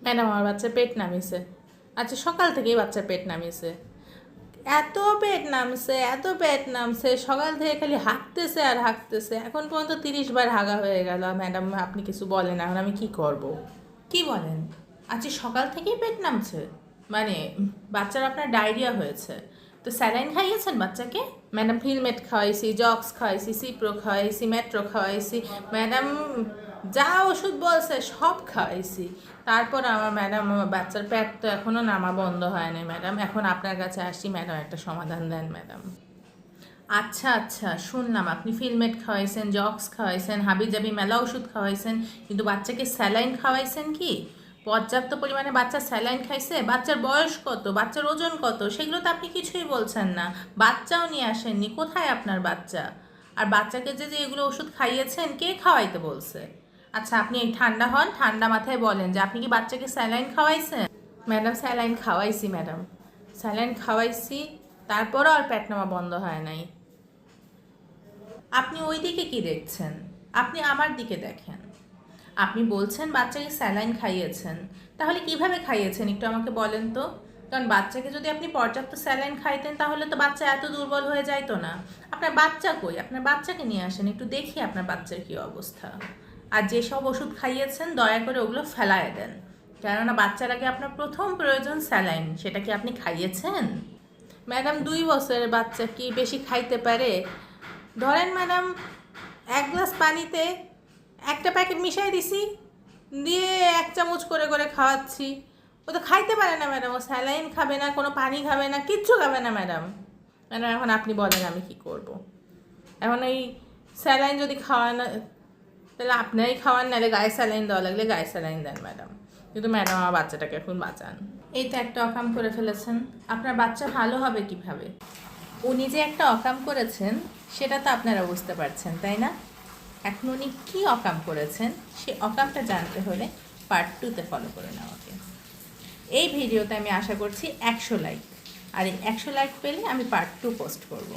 Madam আমার বাচ্চার পেট নামিয়েছে। আচ্ছা সকাল থেকেই বাচ্চার পেট নামিয়েছে, এত পেট নামছে এত পেট নামছে, সকাল থেকে খালি হাঁকতেছে আর হাঁকতেছে, এখন পর্যন্ত 30 বার হাগা হয়ে গেল। ম্যাডাম আপনি কিছু বলেন, এখন আমি কি করব? কি বলেন? আচ্ছা সকাল থেকেই পেট নামছে মানে বাচ্চার আপনার ডায়রিয়া হয়েছে, তো স্যালাইন খাইয়েছেন বাচ্চাকে? ম্যাডাম ফিলমেট খাওয়াইছি, জক্স খাওয়াইছি, সিপ্রো খাওয়াইছি, মেট্রো খাওয়াইছি, ম্যাডাম যা ওষুধ বলছে সব খাওয়াইছি। তারপর আমার বাচ্চার পেট তো এখনও নামা বন্ধ হয় নাই ম্যাডাম। এখন আপনার কাছে আসি ম্যাডাম, একটা সমাধান দেন ম্যাডাম। আচ্ছা আচ্ছা শুনলাম আপনি ফিলমেট খাওয়াইছেন, জক্স খাওয়াইছেন, হাবিজাবি মেলা ওষুধ খাওয়াইছেন, কিন্তু বাচ্চাকে স্যালাইন খাওয়াইছেন কি? পর্যাপ্ত পরিমাণে বাচ্চা স্যালাইন খাইছে? বাচ্চার বয়স কত, বাচ্চার ওজন কত, সেগুলো তো আপনি কিছুই বলছেন না। বাচ্চাও নিয়ে আসেননি, কোথায় আপনার বাচ্চা? আর বাচ্চাকে যে যে এগুলো ওষুধ খাইয়েছেন কে খাওয়াইতে বলছে? আচ্ছা আপনি এই ঠান্ডা হন, ঠান্ডা মাথায় বলেন যে আপনি কি বাচ্চাকে স্যালাইন খাওয়াইছেন? ম্যাডাম স্যালাইন খাওয়াইছি ম্যাডাম, স্যালাইন খাওয়াইছি, তারপরও আর পেট নেওয়া বন্ধ হয় নাই। আপনি ওই দিকে কি দেখছেন? আপনি আমার দিকে দেখেন। আপনি বলছেন বাচ্চাকে স্যালাইন খাইয়েছেন, তাহলে কিভাবে খাইয়েছেন একটু আমাকে বলেন তো। কারণ বাচ্চাকে যদি আপনি পর্যাপ্ত স্যালাইন খাইতেন তাহলে তো বাচ্চা এত দুর্বল হয়ে যাইতো না। আপনার বাচ্চা কই? আপনার বাচ্চাকে নিয়ে আসেন, একটু দেখি আপনার বাচ্চার কী অবস্থা। আর যেসব ওষুধ খাইয়েছেন দয়া করে ওগুলো ফেলায় দেন, কেননা বাচ্চার আগে আপনার প্রথম প্রয়োজন স্যালাইন, সেটা কি আপনি খাইয়েছেন? ম্যাডাম 2 বছরের বাচ্চা কি বেশি খাইতে পারে? ধরেন ম্যাডাম 1 গ্লাস পানিতে একটা প্যাকেট মিশাই দিছি, দিয়ে 1 চামচ করে করে খাওয়াচ্ছি। ও তো খাইতে পারে না ম্যাডাম, ও স্যালাইন খাবে না, কোনো পানি খাবে না, কিচ্ছু খাবে না ম্যাডাম। ম্যাডাম এখন আপনি বলেন আমি কি করব? এখন এই স্যালাইন যদি খাওয়ানো, তাহলে আপনারই খাওয়ান, নাহলে গায়ে স্যালাইন দেওয়া লাগলে গায়ে স্যালাইন দেন ম্যাডাম, কিন্তু ম্যাডাম আমার বাচ্চাটাকে এখন বাঁচান। এই তো একটা অকাম করে ফেলেছেন, আপনার বাচ্চা ভালো হবে কিভাবে? উনি যে একটা অকাম করেছেন সেটা তো আপনারা বুঝতে পারছেন তাই না? এখন উনি কী অকাম করেছেন সে অকামটা জানতে হলে পার্ট 2-তে ফলো করে নেওয়াকে। এই ভিডিওতে আমি আশা করছি 100 লাইক, আর এই 100 লাইক পেলে আমি পার্ট 2 পোস্ট করব।